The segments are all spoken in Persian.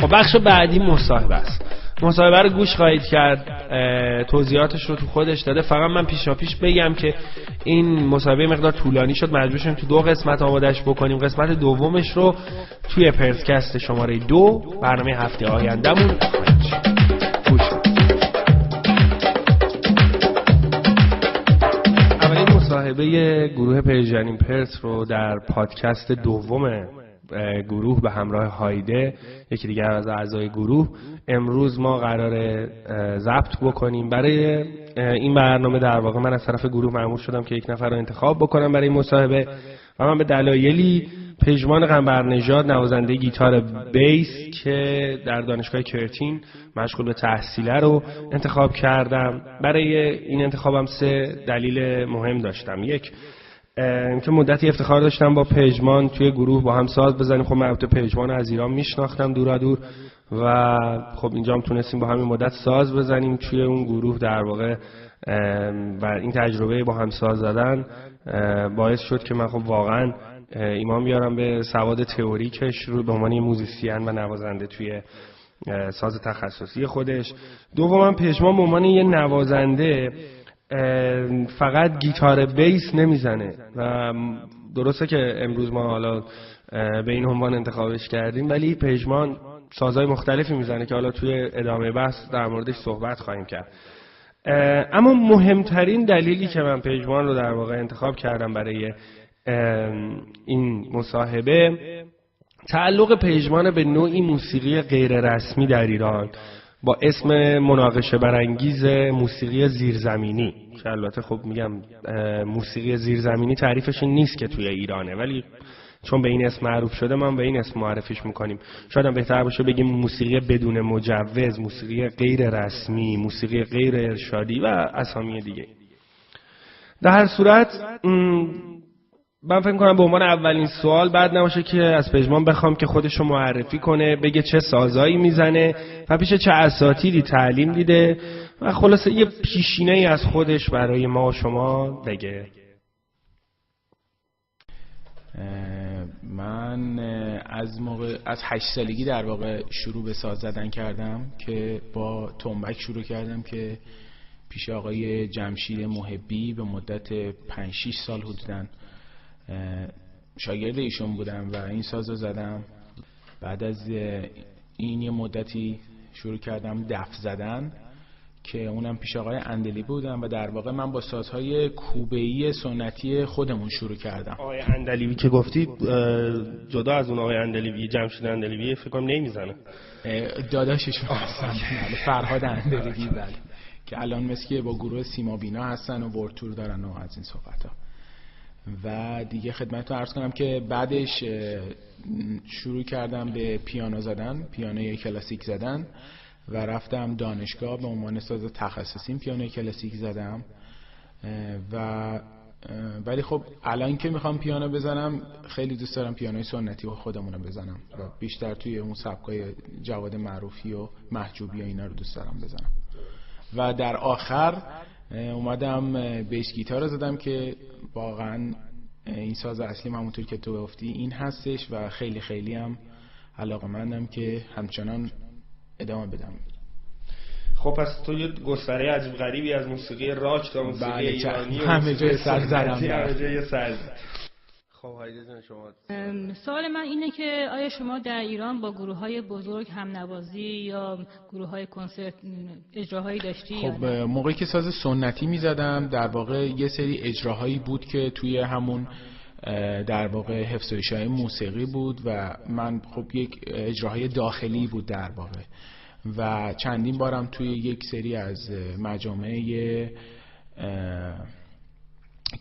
خب بخش بعدی مصاحبه است. مصاحبه رو گوش خواهید کرد، توضیحاتش رو تو خودش داده. فقط من پیشاپیش بگم که این مصاحبه مقدار طولانی شد، مجبور شدیم تو 2 قسمت آمادهش بکنیم. قسمت دومش رو توی پرتکست شماره 2 برنامه هفته آیندهمون گوش کنید. اولین مصاحبه گروه پرژن پرس رو در پادکست دوم گروه به همراه هایده، یکی دیگر از اعضای گروه، امروز ما قراره ضبط بکنیم. برای این برنامه در واقع من از طرف گروه مأمور شدم که یک نفر رو انتخاب بکنم برای این مصاحبه و من به دلایلی پژمان قنبرنژاد، نوازنده گیتار بیس که در دانشگاه کرتین مشغول به تحصیله، رو انتخاب کردم. برای این انتخابم 3 دلیل مهم داشتم. یک، که مدتی افتخار داشتم با پژمان توی گروه با هم ساز بزنیم. خب من البته پژمان از ایران میشناختم دورا دور و خب اینجا هم تونستیم با همین مدت ساز بزنیم توی اون گروه در واقع، و این تجربه با هم ساز زدن باعث شد که من خب واقعا ایمان بیارم به سواد تئوریکش رو به عنوان موزیسین و نوازنده توی ساز تخصصی خودش. دوماً پژمان به عنوان یه نوازنده فقط گیتار بیس نمیزنه و درسته که امروز ما حالا به این عنوان انتخابش کردیم، ولی پژمان سازهای مختلفی میزنه که حالا توی ادامه بحث در موردش صحبت خواهیم کرد. اما مهمترین دلیلی که من پژمان رو در واقع انتخاب کردم برای این مصاحبه، تعلق پژمان به نوعی موسیقی غیر رسمی در ایران با اسم مناقشه برانگیز موسیقی زیرزمینی، که البته خب میگم موسیقی زیرزمینی تعریفش این نیست که توی ایرانه، ولی چون به این اسم معروف شده من به این اسم معرفیش میکنیم. شاید هم بهتر باشه بگیم موسیقی بدون مجوز، موسیقی غیر رسمی، موسیقی غیر ارشادی و اسامی دیگه. در هر صورت من فکر کنم به عنوان اولین سوال بعد نباشه که از پژمان بخوام که خودش رو معرفی کنه، بگه چه سازایی میزنه و پیش چه اساتیدی تعلیم دیده و خلاصه یه پیشینه‌ای از خودش برای ما و شما بگه. من از 8 سالگی در واقع شروع به ساز زدن کردم که با تنبک شروع کردم که پیش آقای جمشید محبی به مدت 5-6 سال حدوداً شاگرد ایشون بودم و این ساز رو زدم. بعد از این یه مدتی شروع کردم دف زدن که اونم پیش آقای اندلی بودم و در واقع من با سازهای کوبه‌ای سنتی خودمون شروع کردم. آقای اندلیوی که گفتی جدا از اون آقای اندلیوی، جمشید اندلیوی فکر کنم نمیزنه. داداششون هستن فرهاد اندلیوی، بله، که الان مثل با گروه سیما بینا هستن و ورد تور دارن و از این صحبت ها. و دیگه خدمتتون عرض کنم که بعدش شروع کردم به پیانو زدن، پیانوی کلاسیک زدن و رفتم دانشگاه به عنوان ساز تخصصی پیانوی کلاسیک زدم ولی خب الان که میخوام پیانو بزنم خیلی دوست دارم پیانوی سنتی خودمونو بزنم و بیشتر توی اون سبکای جواد معروفی و محجوبی و اینا رو دوست دارم بزنم. و در آخر اومدم بیس گیتار رو زدم که واقعا این ساز اصلی همونطور که تو گفتی این هستش و خیلی خیلی هم علاقه‌مندم که همچنان ادامه بدم. خب پس تو یه گستره عجیب غریبی از موسیقی راک تا موسیقی ایرانی همه جای سر زدم. خب هایده جان شما. سوال من اینه که آیا شما در ایران با گروه‌های بزرگ همنوازی یا گروه‌های کنسرت اجراهایی داشتی؟ خب موقعی که ساز سنتی می‌زدم در واقع یه سری اجراهایی بود که توی همون در واقع حفظ و اشاعه موسیقی بود و من خب یک اجراهای داخلی بود در واقع و چندین بارم توی یک سری از مجامع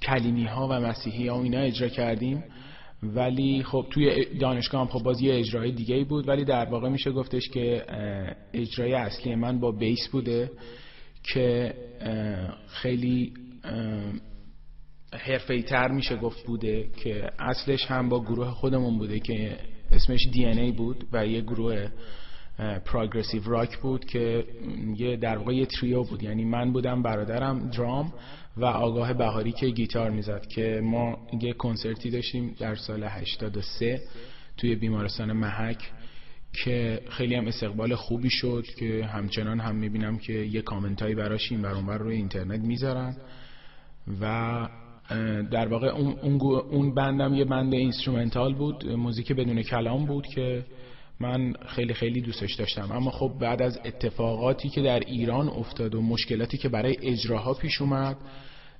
کلیمی ها و مسیحی ها و اینا اجرا کردیم. ولی خب توی دانشگاه هم خب باز یه اجرای دیگه بود، ولی در واقع میشه گفتش که اجرای اصلی من با بیس بوده که خیلی حرفه‌ای تر میشه گفت بوده، که اصلش هم با گروه خودمون بوده که اسمش DNA بود و یه گروه پروگرسیو راک بود که یه در واقع یه تریو بود، یعنی من بودم، برادرم درام و آگاه بهاری که گیتار میزد، که ما یه کنسرتی داشتیم در سال 83 توی بیمارستان محک که خیلی هم استقبال خوبی شد که همچنان هم میبینم که یه کامنتایی براش این ور اون ور روی اینترنت میذارن و در واقع اون بندم یه بند اینسترومنتال بود، موزیک بدون کلام بود که من خیلی خیلی دوستش داشتم. اما خب بعد از اتفاقاتی که در ایران افتاد و مشکلاتی که برای اجراها پیش اومد،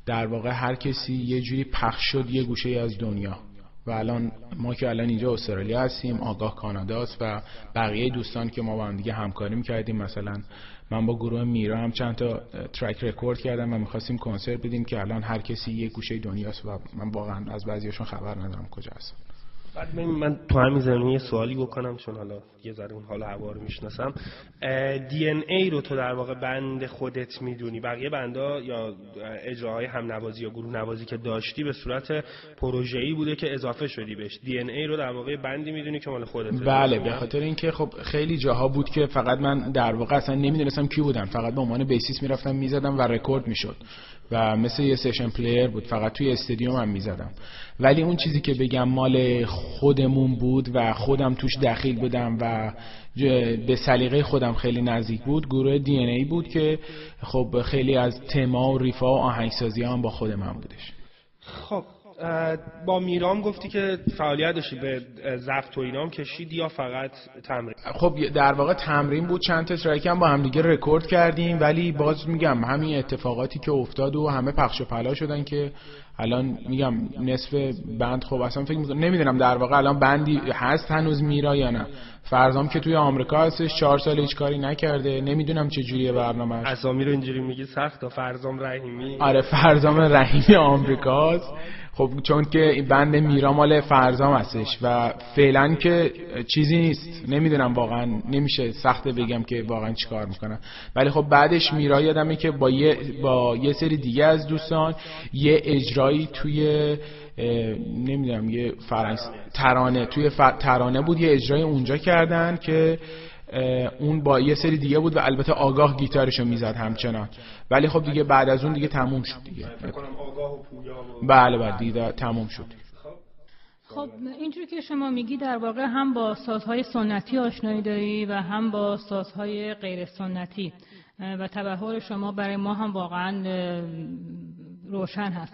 در واقع هر کسی یه جوری پخش شد یه گوشه از دنیا و الان ما که الان اینجا استرالیا هستیم، آگاه کاناداست و بقیه دوستان که ما با هم دیگه همکاری می‌کردیم، مثلا من با گروه میرا هم چند تا ترک رکورد کردم و می‌خواستیم کنسرت بدیم که الان هر کسی یه گوشه دنیاست و من واقعا از بعضیاشون خبر ندارم کجا هستن. بعد من تو همین زمینه یه سوالی بکنم چون حالا یه ذره اون حال هوا رو میشناسم. DNA رو تو در واقع بند خودت میدونی، بقیه بندا یا اجراهای هم نوازی یا گروه نوازی که داشتی به صورت پروژه‌ای بوده که اضافه شدی بهش، DNA رو در واقع بندی میدونی که مال خودت؟ بله، به خاطر اینکه خب خیلی جاها بود که فقط من در واقع اصلا نمیدونستم کی بودن، فقط به عنوان بیسیست میرفتم میزدم و رکورد میشد و مثل یه سشن پلیر بود، فقط توی استادیوم هم میزدم. ولی اون چیزی که بگم مال خودمون بود و خودم توش دخیل بودم و به سلیقه خودم خیلی نزدیک بود، گروه DNA بود که خب خیلی از تما و ریفا و آهنگسازی هم با خود من بودش. خب با میرام گفتی که فعالیت داشتی، به ضبط و اینام کشیدی یا فقط تمرین؟ خب در واقع تمرین بود، چند تا ترک هم با هم دیگه رکورد کردیم، ولی باز میگم همین اتفاقاتی که افتاد و همه پخش و پلا شدن که الان میگم نصف بند خب اصلا فکر میکنم نمیدونم در واقع الان بندی هست هنوز میرا یا نه. فرزام که توی آمریکا هستش 4 سال هیچ کاری نکرده، نمیدونم چه جوریه برنامه‌اش. اسامی رو اینجوری میگی سخت. فرزام رحیمی؟ آره فرزام رحیمی آمریکاست. خب چون که این بند میرا مال فرزام هستش و فعلا که چیزی نیست، نمیدونم واقعا نمیشه سخته بگم که واقعا چیکار میکنن. ولی خب بعدش میرا یادمه که با یه سری دیگه از دوستان یه اجرایی توی نمیدونم یه ترانه توی ترانه بود، یه اجرای اونجا کردن که اون با یه سری دیگه بود و البته آگاه گیتارشو میزد همچنان. ولی خب دیگه بعد از اون دیگه تموم شد دیگه. فکر کنم آگاه و پویا بله دیگه تموم شد. خب اینجوری که شما میگی در واقع هم با سازهای سنتی آشنایی داری و هم با سازهای غیر سنتی و تبحر شما برای ما هم واقعا روشن هست.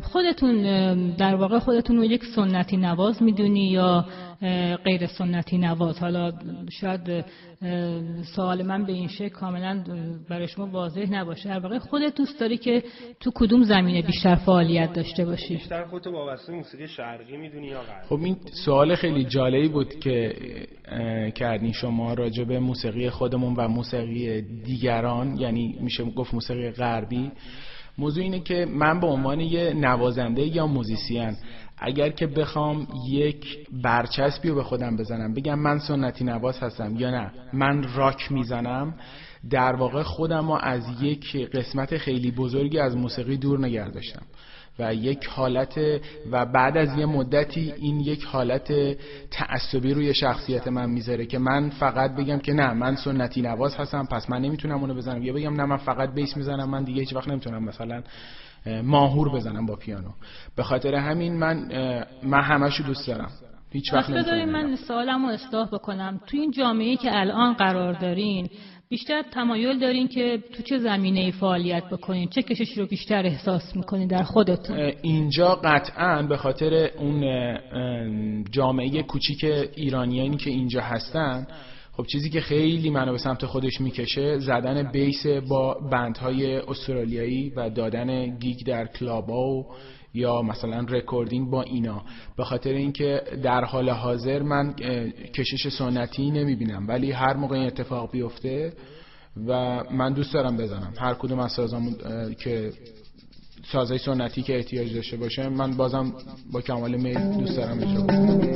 خودتون در واقع خودتون رو یک سنتی نواز میدونی یا غیر سنتی نواز؟ حالا شاید سوال من به این شکل کاملا برای شما واضح نباشه. در واقع خودت دوست داری که تو کدوم زمینه بیشتر فعالیت داشته باشی؟ بیشتر خودت وابسته موسیقی شرقی میدونی یا غربی؟ خب این سوال خیلی جالبی بود که کردین شما راجع به موسیقی خودمون و موسیقی دیگران، یعنی میشه گفت موسیقی غربی. موضوع اینه که من به عنوان یه نوازنده یا موزیسین اگر که بخوام یک برچسبی رو به خودم بزنم بگم من سنتی نواز هستم یا نه من راک میزنم، در واقع خودم رو از یک قسمت خیلی بزرگی از موسیقی دور نگه داشتم و یک حالت و بعد از یه مدتی این یک حالت تعصبی روی شخصیت من میذاره که من فقط بگم که نه من سنتی نواز هستم پس من نمیتونم اونو بزنم، یا بگم نه من فقط بیس میزنم من دیگه هیچ وقت نمیتونم مثلا ماهور بزنم با پیانو. به خاطر همین من همه‌شو دوست دارم، هیچ وقت نمیتونم. من سوالمو اصلاح بکنم. تو این جامعه‌ای که الان قرار دارین بیشتر تمایل دارین که تو چه زمینه‌ای فعالیت بکنین؟ چه کششی رو بیشتر احساس میکنین در خودتون؟ اینجا قطعاً به خاطر اون جامعه کوچیک ایرانیانی که اینجا هستن، خب چیزی که خیلی منو به سمت خودش میکشه زدن بیس با بندهای استرالیایی و دادن گیگ در کلابا یا مثلا رکوردینگ با اینا. به خاطر اینکه در حال حاضر من کشش سنتی نمیبینم، ولی هر موقع این اتفاق بیفته و من دوست دارم بزنم هر کدوم از سازامون که سازهای سنتی که احتیاج داشته باشه من بازم با کمال میل دوست دارم اجرا کنم.